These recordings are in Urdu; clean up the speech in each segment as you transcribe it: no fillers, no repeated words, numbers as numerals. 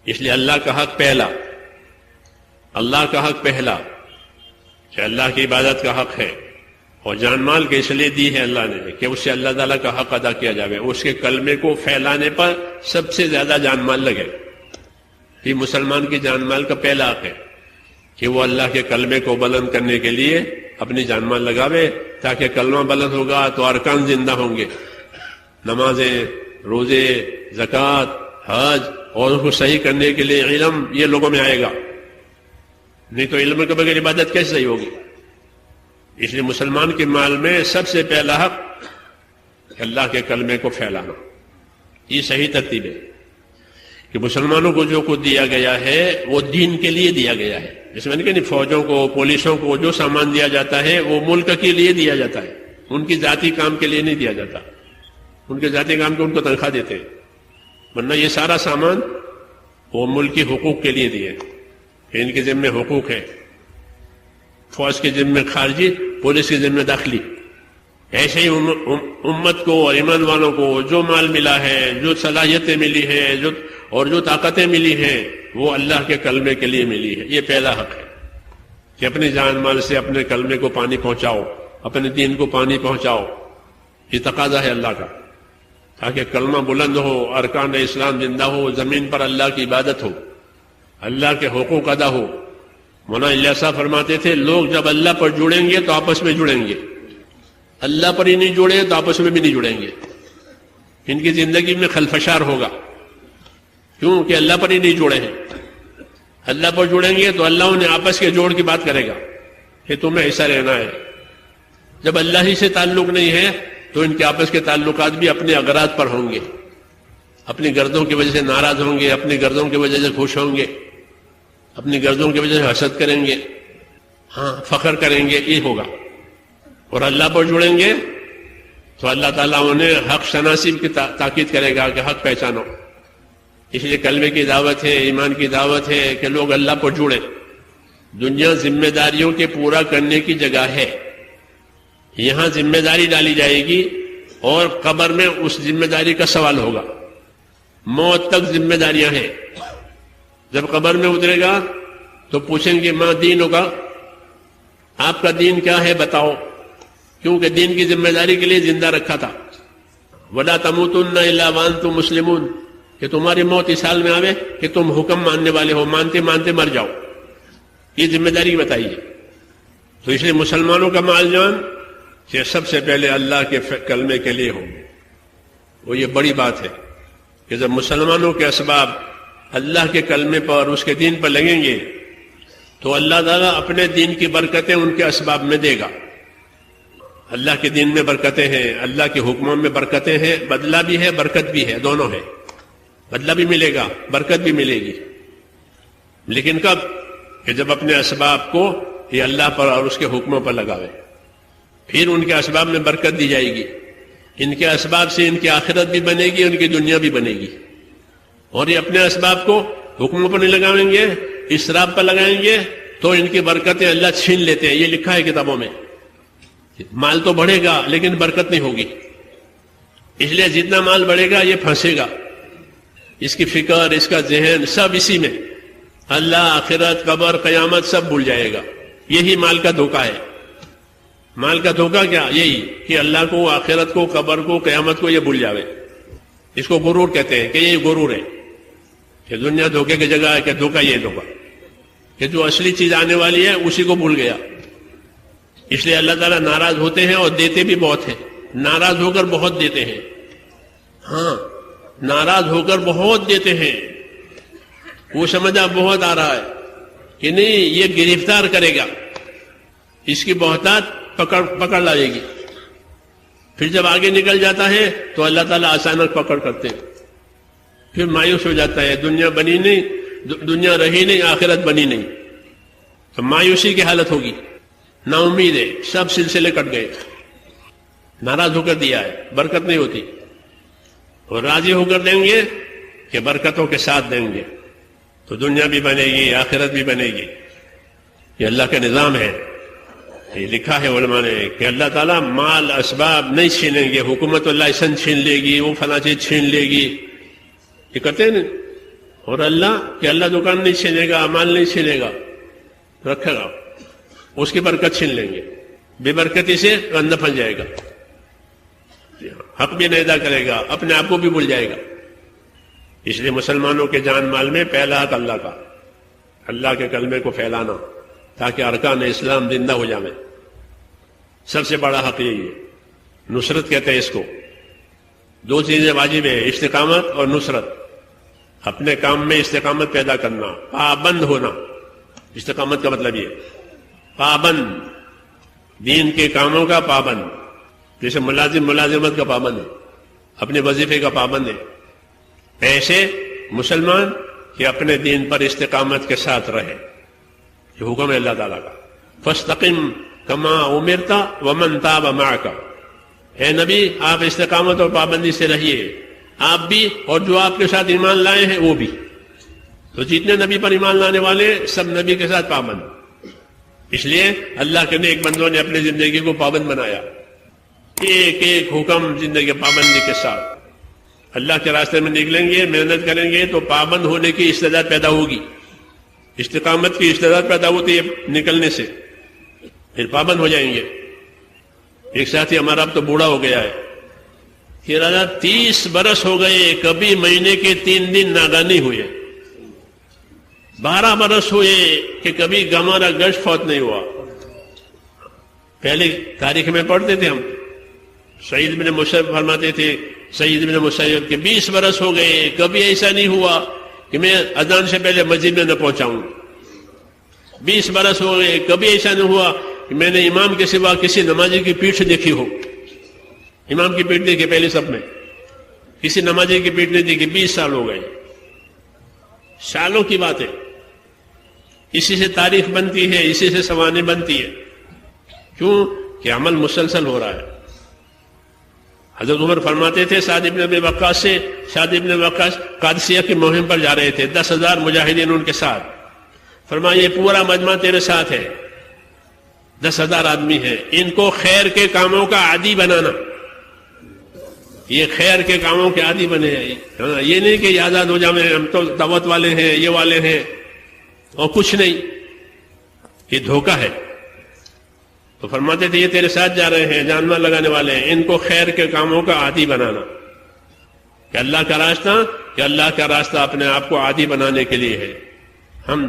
اس لیے اللہ کا حق پہلا، اللہ کا حق پہلا کہ اللہ کی عبادت کا حق ہے، اور جان مال کے اس لیے دی ہے اللہ نے کہ اس سے اللہ تعالیٰ کا حق ادا کیا جائے، اس کے کلمے کو پھیلانے پر سب سے زیادہ جان مال لگے۔ یہ مسلمان کی جان مال کا پہلا حق ہے کہ وہ اللہ کے کلمے کو بلند کرنے کے لیے اپنی جان مال لگاوے، تاکہ کلمہ بلند ہوگا تو ارکان زندہ ہوں گے، نمازیں، روزے، زکوٰۃ، حج، اور اس کو صحیح کرنے کے لیے علم یہ لوگوں میں آئے گا، نہیں تو علم کے بغیر عبادت کیسے صحیح ہوگی؟ اس لیے مسلمان کے مال میں سب سے پہلا حق اللہ کے کلمے کو پھیلانا، یہ صحیح ترتیب ہے کہ مسلمانوں کو جو کچھ دیا گیا ہے وہ دین کے لیے دیا گیا ہے۔ جس میں کہ فوجوں کو، پولیسوں کو جو سامان دیا جاتا ہے وہ ملک کے لیے دیا جاتا ہے، ان کی ذاتی کام کے لیے نہیں دیا جاتا، ان کے ذاتی کام کو ان کو تنخواہ دیتے ہیں، ورنہ یہ سارا سامان وہ ملکی حقوق کے لیے دیے، ان کے ذمہ حقوق ہے، فوج کے ذمہ خارجی، پولیس کے ذمہ داخلی۔ ایسے ہی امت کو اور ایمان والوں کو جو مال ملا ہے، جو صلاحیتیں ملی ہیں، اور جو طاقتیں ملی ہیں، وہ اللہ کے کلمے کے لیے ملی ہے۔ یہ پہلا حق ہے کہ اپنے جان مال سے اپنے کلمے کو پانی پہنچاؤ، اپنے دین کو پانی پہنچاؤ، یہ تقاضا ہے اللہ کا، تاکہ کلمہ بلند ہو، ارکان اسلام زندہ ہو، زمین پر اللہ کی عبادت ہو، اللہ کے حقوق ادا ہو۔ مولانا الیاس صاحب فرماتے تھے لوگ جب اللہ پر جڑیں گے تو آپس میں جڑیں گے، اللہ پر ہی نہیں جڑے تو آپس میں بھی نہیں جڑیں گے، ان کی زندگی میں خلفشار ہوگا، کیوں کہ اللہ پر ہی نہیں جڑے ہیں۔ اللہ پر جڑیں گے تو اللہ انہیں آپس کے جوڑ کی بات کرے گا کہ تمہیں ایسا رہنا ہے۔ جب اللہ ہی سے تعلق نہیں ہے تو ان کے آپس کے تعلقات بھی اپنے اغراض پر ہوں گے، اپنی غرضوں کی وجہ سے ناراض ہوں گے، اپنی غرضوں کی وجہ سے خوش ہوں گے، اپنی غرضوں کی وجہ سے حسد کریں گے، ہاں فخر کریں گے، یہ ہوگا۔ اور اللہ پر جڑیں گے تو اللہ تعالیٰ انہیں حق شناسی کی تاکید کرے گا کہ حق پہچانو۔ اس لیے کلمے کی دعوت ہے، ایمان کی دعوت ہے کہ لوگ اللہ پر جڑیں۔ دنیا ذمہ داریوں کے پورا کرنے کی جگہ ہے، یہاں ذمہ داری ڈالی جائے گی اور قبر میں اس ذمہ داری کا سوال ہوگا، موت تک ذمہ داریاں ہیں۔ جب قبر میں اترے گا تو پوچھیں گے ماں دین ہوگا، آپ کا دین کیا ہے بتاؤ، کیونکہ دین کی ذمہ داری کے لیے زندہ رکھا تھا۔ وَلَا تَمُوتُنَّ إِلَّا وَأَنْتُمْ مُسْلِمُونَ، کہ تمہاری موت اس حال میں آوے کہ تم حکم ماننے والے ہو، مانتے مانتے مر جاؤ، یہ ذمہ داری بتائیے۔ تو اس لیے مسلمانوں کا مال جان کہ سب سے پہلے اللہ کے کلمے کے لیے ہو، وہ یہ بڑی بات ہے کہ جب مسلمانوں کے اسباب اللہ کے کلمے پر، اس کے دین پر لگیں گے تو اللہ تعالیٰ اپنے دین کی برکتیں ان کے اسباب میں دے گا۔ اللہ کے دین میں برکتیں ہیں، اللہ کے حکموں میں برکتیں ہیں، بدلہ بھی ہے، برکت بھی ہے، دونوں ہے، بدلہ بھی ملے گا، برکت بھی ملے گی۔ لیکن کب؟ کہ جب اپنے اسباب کو یہ اللہ پر اور اس کے حکموں پر لگاوے، پھر ان کے اسباب میں برکت دی جائے گی، ان کے اسباب سے ان کی آخرت بھی بنے گی، ان کی دنیا بھی بنے گی۔ اور یہ اپنے اسباب کو حکموں پر نہیں لگائیں گے، اسراف پر لگائیں گے تو ان کی برکتیں اللہ چھین لیتے ہیں، یہ لکھا ہے کتابوں میں۔ مال تو بڑھے گا لیکن برکت نہیں ہوگی، اس لیے جتنا مال بڑھے گا یہ پھنسے گا، اس کی فکر، اس کا ذہن سب اسی میں، اللہ، آخرت، قبر، قیامت سب بھول جائے گا۔ یہی مال کا دھوکہ ہے۔ مال کا دھوکہ کیا؟ یہی کہ اللہ کو، آخرت کو، قبر کو، قیامت کو یہ بھول جاوے۔ اس کو غرور کہتے ہیں کہ یہ غرور ہے کہ دنیا دھوکے کی جگہ ہے، کہ دھوکہ یہ دھوکہ کہ جو اصلی چیز آنے والی ہے اسی کو بھول گیا۔ اس لیے اللہ تعالیٰ ناراض ہوتے ہیں اور دیتے بھی بہت ہیں، ناراض ہو کر بہت دیتے ہیں، ہاں ناراض ہو کر بہت دیتے ہیں۔ وہ سمجھا بہت آ رہا ہے کہ نہیں، یہ گرفتار کرے گا، اس کی بہتات پکڑ لائے گی، پھر جب آگے نکل جاتا ہے تو اللہ تعالیٰ اچانک پکڑ کرتے ہیں، پھر مایوس ہو جاتا ہے، دنیا بنی نہیں، دنیا رہی نہیں، آخرت بنی نہیں، تو مایوسی کی حالت ہوگی، نا امید ہے، سب سلسلے کٹ گئے، ناراض ہو کر دیا ہے، برکت نہیں ہوتی۔ اور راضی ہو کر دیں گے کہ برکتوں کے ساتھ دیں گے تو دنیا بھی بنے گی، آخرت بھی بنے گی۔ یہ اللہ کا نظام ہے، یہ لکھا ہے علماء نے کہ اللہ تعالیٰ مال اسباب نہیں چھینیں گے، حکومت و لائسنس چھین لے گی، وہ فلاں چیز چھین لے گی، یہ کرتے ہیں نا، اور اللہ دکان نہیں چھینے گا، مال نہیں چھینے گا، رکھے گا، اس کی برکت چھین لیں گے، بے برکتی سے اندھا پھنس جائے گا، حق بھی نہیں ادا کرے گا، اپنے آپ کو بھی بھول جائے گا۔ اس لیے مسلمانوں کے جان مال میں پہلا حق اللہ کا، اللہ کے کلمے کو پھیلانا تاکہ ارکان اسلام زندہ ہو جائیں۔ سب سے بڑا حق یہی ہے، نصرت کہتے ہیں اس کو۔ دو چیزیں واجب ہے، استقامت اور نصرت۔ اپنے کام میں استقامت پیدا کرنا، پابند ہونا۔ استقامت کا مطلب یہ پابند، دین کے کاموں کا پابند، جیسے ملازمت کا پابند ہے، اپنے وظیفے کا پابند ہے، ایسے مسلمان کہ اپنے دین پر استقامت کے ساتھ رہے۔ یہ حکم ہے اللہ تعالیٰ کا، فاستقم کما امرت ومن تاب معک۔ اے نبی، آپ استقامت اور پابندی سے رہیے، آپ بھی اور جو آپ کے ساتھ ایمان لائے ہیں وہ بھی۔ تو جتنے نبی پر ایمان لانے والے سب نبی کے ساتھ پابند۔ اس لیے اللہ کے نیک بندوں نے اپنی زندگی کو پابند بنایا، ایک ایک حکم زندگی پابندی کے ساتھ۔ اللہ کے راستے میں نکلیں گے، محنت کریں گے تو پابند ہونے کی استعداد پیدا ہوگی۔ استقامت کی استعداد پیدا ہوتی ہے نکلنے سے، پھر پابند ہو جائیں گے۔ ایک ساتھی ہمارا اب تو بوڑھا ہو گیا ہے، کہ راجا 30 برس ہو گئے، کبھی مہینے کے 3 دن ناگا نہیں ہوئے، 12 برس ہوئے کہ کبھی ہمارا گشت فوت نہیں ہوا۔ پہلے تاریخ میں پڑھتے تھے ہم، سعید بن مسیب فرماتے تھے، سعید بن مسیب کہ 20 برس ہو گئے، کبھی ایسا نہیں ہوا کہ میں اذان سے پہلے مسجد میں نہ پہنچاؤں۔ 20 برس ہو گئے، کبھی ایسا نہیں ہوا کہ میں نے امام کے سوا کسی نمازی کی پیٹھ دیکھی ہو۔ امام کی پیٹھ دیکھی پہلے سب میں، کسی نمازی کی پیٹھ نہیں دیکھی۔ 20 سال ہو گئے، سالوں کی بات ہے۔ اسی سے تاریخ بنتی ہے، اسی سے سوانح بنتی ہے۔ کیوں کہ عمل مسلسل ہو رہا ہے۔ حضرت عمر فرماتے تھے سعد ابن ابی وقاص سے، سعد ابن وقاص قادسیہ کی مہم پر جا رہے تھے، 10,000 مجاہدین ان کے ساتھ۔ فرمایا یہ پورا مجمع تیرے ساتھ ہے، 10,000 آدمی ہیں، ان کو خیر کے کاموں کا عادی بنانا۔ یہ خیر کے کاموں کے عادی بنے ہیں، یہ نہیں کہ یہ آزاد ہو جائیں، ہم تو دعوت والے ہیں، یہ والے ہیں اور کچھ نہیں، یہ دھوکہ ہے۔ تو فرماتے تھے یہ تیرے ساتھ جا رہے ہیں، جان مال لگانے والے ہیں، ان کو خیر کے کاموں کا عادی بنانا۔ کہ اللہ کا راستہ اپنے آپ کو عادی بنانے کے لیے ہے۔ ہم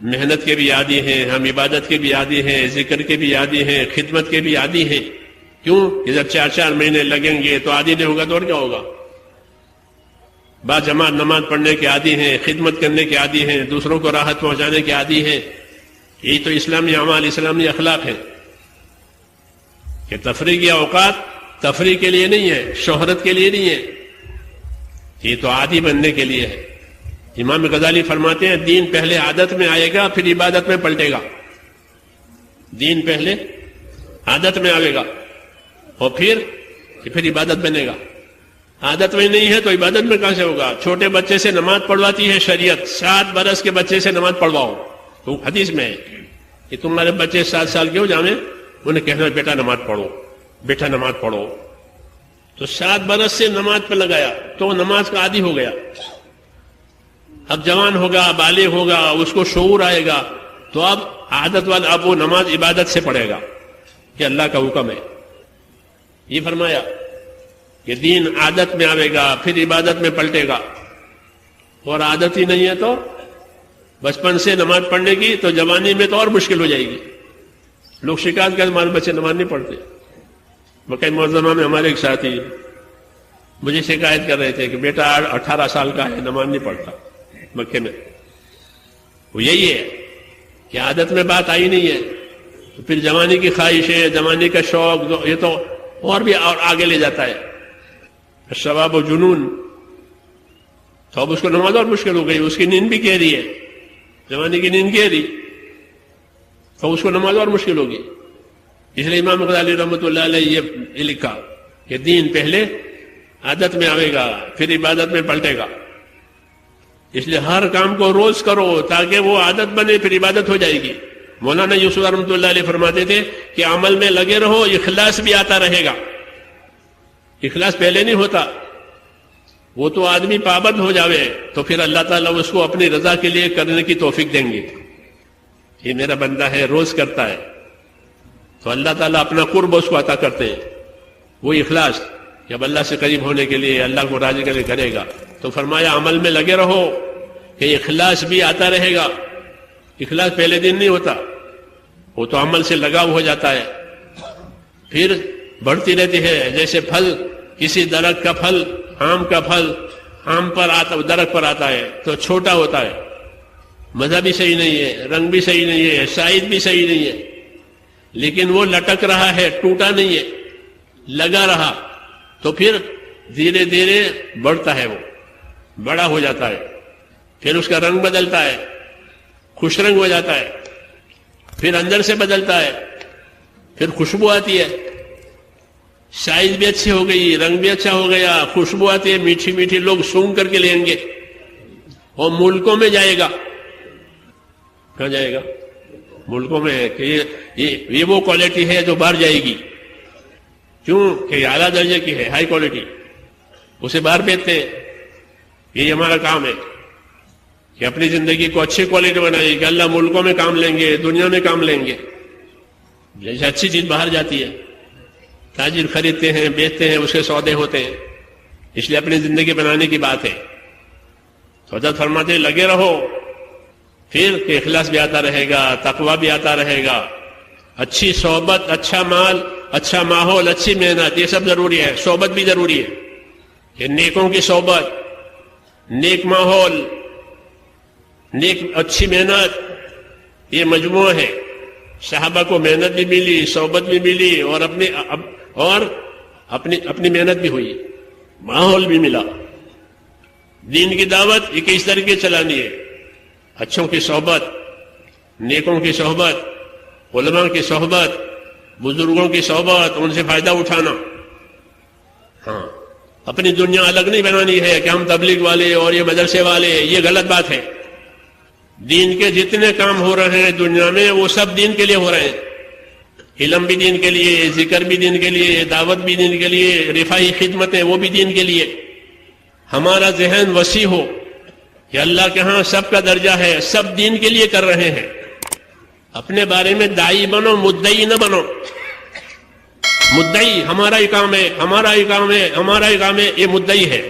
محنت کے بھی عادی ہیں، ہم عبادت کے بھی عادی ہیں، ذکر کے بھی عادی ہیں، خدمت کے بھی عادی ہیں۔ کیوں کہ جب 4 مہینے لگیں گے تو عادی نہیں ہوگا تو اور کیا ہوگا؟ بعض جماعت نماز پڑھنے کے عادی ہیں، خدمت کرنے کے عادی ہیں، دوسروں کو راحت پہنچانے کے عادی ہیں۔ یہی تو اسلامی اعمال، اسلامی اخلاق ہے کہ تفریحی اوقات تفریح کے لیے نہیں ہے، شہرت کے لیے نہیں ہے، یہ تو عادی بننے کے لیے ہے۔ امام غزالی فرماتے ہیں دین پہلے عادت میں آئے گا، پھر عبادت میں پلٹے گا۔ دین پہلے عادت میں آئے گا اور پھر عبادت بنے گا۔ عادت میں نہیں ہے تو عبادت میں کہاں سے ہوگا؟ چھوٹے بچے سے نماز پڑھواتی ہے شریعت، 7 برس کے بچے سے نماز پڑھواؤ، تو حدیث میں ہے کہ تمہارے بچے 7 سال کے ہو جائیں، انہیں کہنا بیٹا نماز پڑھو، بیٹا نماز پڑھو۔ تو 7 برس سے نماز پہ لگایا تو وہ نماز کا عادی ہو گیا۔ اب جوان ہوگا، بالغ ہوگا، اس کو شعور آئے گا تو اب عادت والا، اب وہ نماز عبادت سے پڑھے گا کہ اللہ کا حکم ہے۔ یہ فرمایا کہ دین عادت میں آئے گا، پھر عبادت میں پلٹے گا۔ اور عادت ہی نہیں ہے تو بچپن سے نماز پڑھنے کی، تو جوانی میں تو اور مشکل ہو جائے گی۔ لوگ شکایت کرتے ہمارے بچے نماز نہیں پڑھتے۔ مکہ معظمہ میں ہمارے ایک ساتھی مجھے شکایت کر رہے تھے کہ بیٹا 18 سال کا ہے، نماز نہیں پڑھتا مکے میں۔ وہ یہی ہے کہ عادت میں بات آئی نہیں ہے، تو پھر جوانی کی خواہش ہے، جوانی کا شوق، یہ تو اور بھی اور آگے لے جاتا ہے۔ شباب و جنون، تو اب اس کو نماز اور مشکل ہو گئی، اس کی نیند بھی کہہ رہی ہے، جوانی کی نیند کہہ رہی، تو اس کو نماز اور مشکل ہوگی۔ اس لیے امام غزالی رحمۃ اللہ علیہ یہ لکھا کہ دین پہلے عادت میں آئے گا، پھر عبادت میں پلٹے گا۔ اس لیے ہر کام کو روز کرو تاکہ وہ عادت بنے، پھر عبادت ہو جائے گی۔ مولانا یوسف رحمۃ اللہ علیہ فرماتے تھے کہ عمل میں لگے رہو، اخلاص بھی آتا رہے گا۔ اخلاص پہلے نہیں ہوتا، وہ تو آدمی پابند ہو جاوے تو پھر اللہ تعالیٰ اس کو اپنی رضا کے لیے کرنے کی توفیق دیں گے. یہ میرا بندہ ہے، روز کرتا ہے، تو اللہ تعالیٰ اپنا قرب اس کو عطا کرتے ہیں. وہ اخلاص جب اللہ سے قریب ہونے کے لیے، اللہ کو راضی کے لیے کرے گا، تو فرمایا عمل میں لگے رہو کہ اخلاص بھی آتا رہے گا. اخلاص پہلے دن نہیں ہوتا، وہ تو عمل سے لگاؤ ہو جاتا ہے، پھر بڑھتی رہتی ہے. جیسے پھل، کسی درخت کا پھل، آم کا پھل آم پر آتا، درخت پر آتا ہے تو چھوٹا ہوتا ہے، مزہ بھی صحیح نہیں ہے، رنگ بھی صحیح نہیں ہے، سائز بھی صحیح نہیں ہے، لیکن وہ لٹک رہا ہے، ٹوٹا نہیں ہے، لگا رہا، تو پھر دھیرے دھیرے بڑھتا ہے، وہ بڑا ہو جاتا ہے، پھر اس کا رنگ بدلتا ہے، خوش رنگ ہو جاتا ہے، پھر اندر سے بدلتا ہے، پھر خوشبو آتی ہے، سائز بھی اچھی ہو گئی، رنگ بھی اچھا ہو گیا، خوشبو آتی ہے، میٹھی میٹھی، لوگ سونگ کر کے لیں گے، اور ملکوں میں جائے گا. کہاں جائے گا؟ ملکوں میں، کہ یہ وہ کوالٹی ہے جو باہر جائے گی. کیوں کہ یہ اعلیٰ درجے کی ہے، ہائی کوالٹی، اسے باہر بیچتے ہیں. یہی ہمارا کام ہے کہ اپنی زندگی کو اچھی کوالٹی بنائے کہ اللہ ملکوں میں کام لیں گے، دنیا میں کام لیں گے. جیسے اچھی چیز باہر جاتی ہے، تاجر خریدتے ہیں، بیچتے ہیں، اس کے سودے ہوتے ہیں، اس لیے اپنی زندگی بنانے کی بات ہے. تو حضرت فرماتے لگے رہو، پھر کہ اخلاص بھی آتا رہے گا، تقویٰ بھی آتا رہے گا، اچھی صحبت، اچھا مال، اچھا ماحول، اچھی محنت، یہ سب ضروری ہے. صحبت بھی ضروری ہے کہ نیکوں کی صحبت، نیک ماحول، نیک اچھی محنت، یہ مجموعہ ہے. صحابہ کو محنت بھی ملی، صحبت بھی ملی، اور اپنی محنت بھی ہوئی، ماحول بھی ملا. دین کی دعوت یہ کس طریقے چلانی ہے؟ اچھوں کی صحبت، نیکوں کی صحبت، علماء کی صحبت، بزرگوں کی صحبت، ان سے فائدہ اٹھانا. ہاں، اپنی دنیا الگ نہیں بنانی ہے کہ ہم تبلیغ والے اور یہ مدرسے والے، یہ غلط بات ہے. دین کے جتنے کام ہو رہے ہیں دنیا میں، وہ سب دین کے لیے ہو رہے ہیں. علم بھی دین کے لیے، ذکر بھی دین کے لیے، دعوت بھی دین کے لیے، رفاہی خدمتیں وہ بھی دین کے لیے. ہمارا ذہن وسیع ہو کہ اللہ کے ہاں سب کا درجہ ہے، سب دین کے لیے کر رہے ہیں. اپنے بارے میں داعی بنو، مدعی نہ بنو. مدعی ہمارا ہی کام ہے، ہمارا ہی کام ہے، ہمارا ہی کام ہے، یہ مدعی ہے.